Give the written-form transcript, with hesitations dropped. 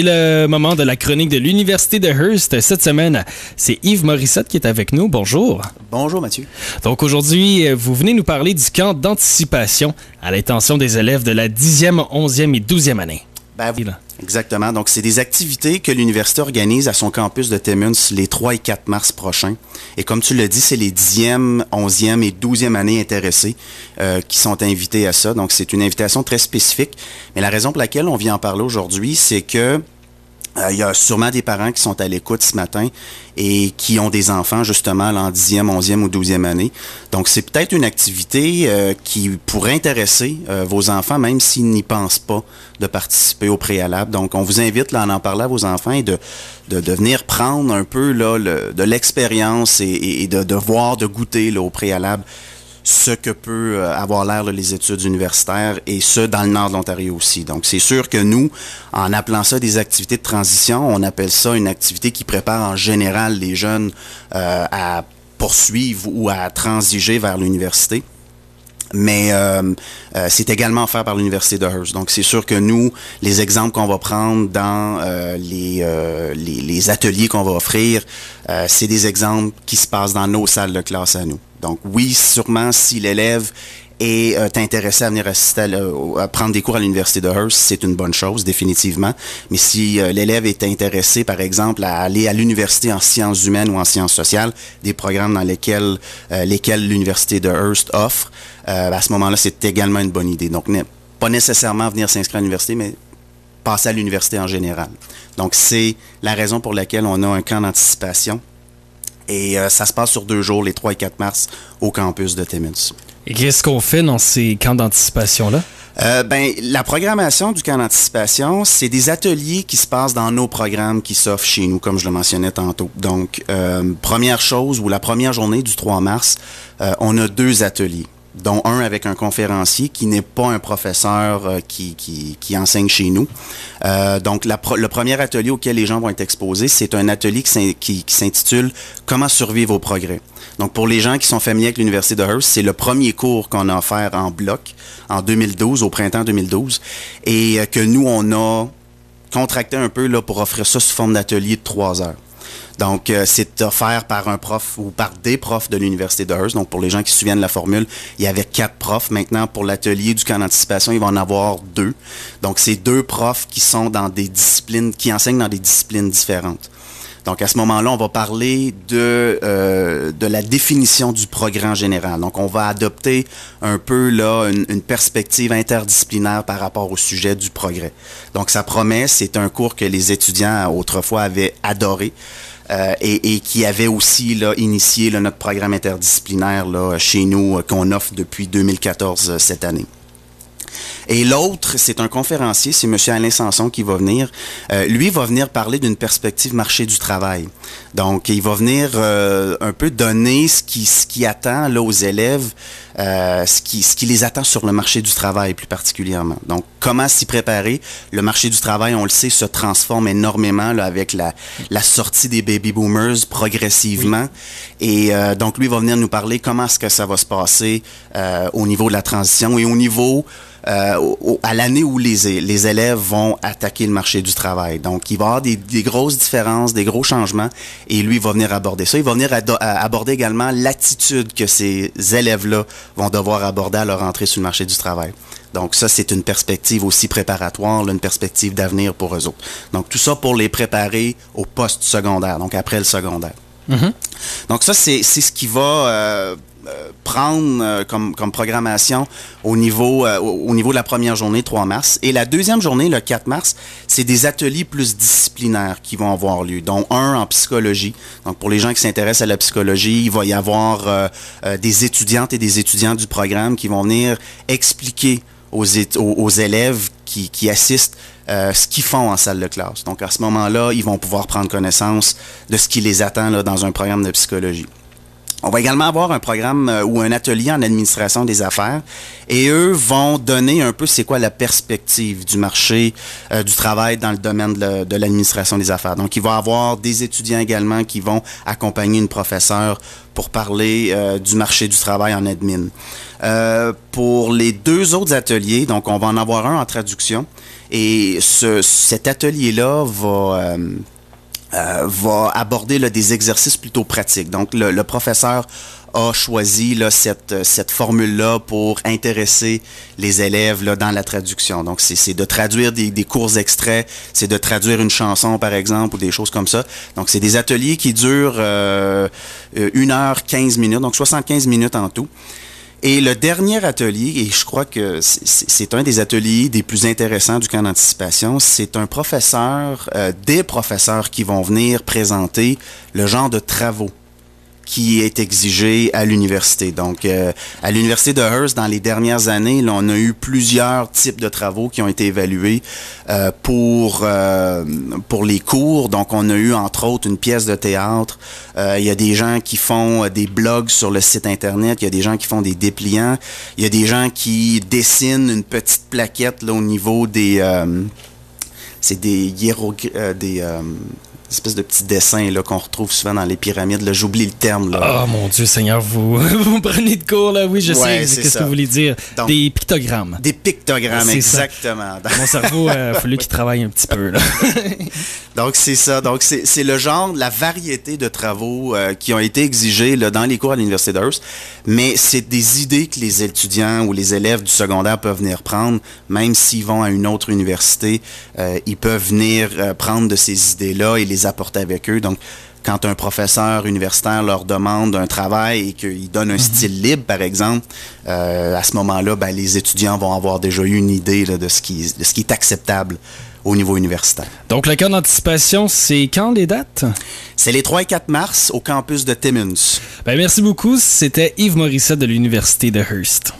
C'est le moment de la chronique de l'Université de Hearst. Cette semaine, c'est Yves Morissette qui est avec nous. Bonjour. Bonjour Mathieu. Donc aujourd'hui, vous venez nous parler du camp d'anticipation à l'intention des élèves de la 10e, 11e et 12e année. Ben, exactement. Donc, c'est des activités que l'université organise à son campus de Timmins les 3 et 4 mars prochains. Et comme tu l'as dit, c'est les 10e, 11e et 12e années intéressés qui sont invités à ça. Donc, c'est une invitation très spécifique. Mais la raison pour laquelle on vient en parler aujourd'hui, c'est que il y a sûrement des parents qui sont à l'écoute ce matin et qui ont des enfants justement en 10e, 11e ou 12e année. Donc, c'est peut-être une activité qui pourrait intéresser vos enfants, même s'ils n'y pensent pas de participer au préalable. Donc, on vous invite là, à en parler à vos enfants et de venir prendre un peu là, de l'expérience et de voir, de goûter là, au préalable ce que peut avoir l'air les études universitaires, et ce, dans le nord de l'Ontario aussi. Donc, c'est sûr que nous, en appelant ça des activités de transition, on appelle ça une activité qui prépare en général les jeunes à poursuivre ou à transiger vers l'université. Mais c'est également offert par l'Université de Hearst. Donc, c'est sûr que nous, les exemples qu'on va prendre dans les ateliers qu'on va offrir, c'est des exemples qui se passent dans nos salles de classe à nous. Donc, oui, sûrement, si l'élève est intéressé à venir assister à prendre des cours à l'Université de Hearst, c'est une bonne chose, définitivement. Mais si l'élève est intéressé, par exemple, à aller à l'université en sciences humaines ou en sciences sociales, des programmes dans lesquels l'Université de Hearst offre, à ce moment-là, c'est également une bonne idée. Donc, pas nécessairement venir s'inscrire à l'université, mais passer à l'université en général. Donc, c'est la raison pour laquelle on a un camp d'anticipation. Et ça se passe sur 2 jours, les 3 et 4 mars, au campus de Timmins. Et qu'est-ce qu'on fait dans ces camps d'anticipation-là? La programmation du camp d'anticipation, c'est des ateliers qui se passent dans nos programmes qui s'offrent chez nous, comme je le mentionnais tantôt. Donc, première chose, ou la première journée du 3 mars, on a 2 ateliers, dont un avec un conférencier qui n'est pas un professeur qui enseigne chez nous. Donc, le premier atelier auquel les gens vont être exposés, c'est un atelier qui s'intitule « Comment survivre au progrès ». Donc, pour les gens qui sont familiers avec l'Université de Hearst, c'est le premier cours qu'on a offert en bloc en 2012, au printemps 2012, et que nous, on a contracté un peu là, pour offrir ça sous forme d'atelier de 3 heures. Donc, c'est offert par un prof ou par des profs de l'Université de Hearst. Donc, pour les gens qui se souviennent de la formule, il y avait 4 profs. Maintenant, pour l'atelier du camp d'anticipation, il va en avoir 2. Donc, c'est 2 profs qui sont dans des disciplines, qui enseignent dans des disciplines différentes. Donc, à ce moment-là, on va parler de la définition du progrès en général. Donc, on va adopter un peu là une perspective interdisciplinaire par rapport au sujet du progrès. Donc, ça promet, c'est un cours que les étudiants autrefois avaient adoré. Et qui avait aussi là, initié là, notre programme interdisciplinaire là, chez nous qu'on offre depuis 2014 cette année. Et l'autre, c'est un conférencier, c'est M. Alain Sanson qui va venir. Lui va venir parler d'une perspective marché du travail. Donc, il va venir un peu donner ce qui attend là, aux élèves, ce qui les attend sur le marché du travail plus particulièrement. Donc, comment s'y préparer? Le marché du travail, on le sait, se transforme énormément là, avec la sortie des baby boomers progressivement. Oui. Et donc, lui va venir nous parler comment est-ce que ça va se passer au niveau de la transition et au niveau à l'année où les élèves vont attaquer le marché du travail. Donc, il va y avoir des grosses différences, des gros changements, et lui va venir aborder ça. Il va venir aborder également l'attitude que ces élèves-là vont devoir aborder à leur entrée sur le marché du travail. Donc, ça, c'est une perspective aussi préparatoire, là, une perspective d'avenir pour eux autres. Donc, tout ça pour les préparer au post-secondaire, donc après le secondaire. Mm-hmm. Donc, ça, c'est ce qui va prendre comme programmation au niveau de la première journée, 3 mars. Et la deuxième journée, le 4 mars, c'est des ateliers plus disciplinaires qui vont avoir lieu, dont un en psychologie. Donc, pour les gens qui s'intéressent à la psychologie, il va y avoir des étudiantes et des étudiants du programme qui vont venir expliquer aux élèves qui assistent ce qu'ils font en salle de classe. Donc, à ce moment-là, ils vont pouvoir prendre connaissance de ce qui les attend là, dans un programme de psychologie. On va également avoir un programme ou un atelier en administration des affaires, et eux vont donner un peu c'est quoi la perspective du marché du travail dans le domaine de l'administration des affaires. Donc, il va y avoir des étudiants également qui vont accompagner une professeure pour parler du marché du travail en admin. Pour les 2 autres ateliers, donc on va en avoir un en traduction Et cet atelier-là va aborder là, des exercices plutôt pratiques. Donc, le professeur a choisi là, cette formule-là pour intéresser les élèves là, dans la traduction. Donc, c'est de traduire des courts extraits, c'est de traduire une chanson, par exemple, ou des choses comme ça. Donc, c'est des ateliers qui durent 1h15, donc 75 minutes en tout. Et le dernier atelier, et je crois que c'est un des ateliers des plus intéressants du camp d'anticipation, c'est un professeur, des professeurs qui vont venir présenter le genre de travaux qui est exigé à l'université. Donc, à l'université de Hearst, dans les dernières années, là, on a eu plusieurs types de travaux qui ont été évalués pour les cours. Donc, on a eu, entre autres, une pièce de théâtre. Il y a des gens qui font des blogs sur le site Internet. Il y a des gens qui font des dépliants. Il y a des gens qui dessinent une petite plaquette là, au niveau des... c'est des hiéroglyphes... espèce de petits dessins là, qu'on retrouve souvent dans les pyramides. Là, j'oublie le terme. Là. Oh mon Dieu Seigneur, vous prenez de cours, là. Oui, je sais qu'est-ce que vous voulez dire. Donc, des pictogrammes. Des pictogrammes, exactement. Mon cerveau, il a fallu qu'il travaille un petit peu. Là. Donc, c'est ça. Donc, c'est le genre, la variété de travaux qui ont été exigés là, dans les cours à l'Université de Hearst. Mais c'est des idées que les étudiants ou les élèves du secondaire peuvent venir prendre, même s'ils vont à une autre université. Ils peuvent venir prendre de ces idées-là et les apporter avec eux. Donc, quand un professeur universitaire leur demande un travail et qu'il donne un style libre, par exemple, à ce moment-là, ben, les étudiants vont avoir déjà eu une idée là, de ce qui est acceptable au niveau universitaire. Donc, le camp d'anticipation, c'est quand les dates? C'est les 3 et 4 mars au campus de Timmins. Ben, merci beaucoup. C'était Yves Morissette de l'Université de Hearst.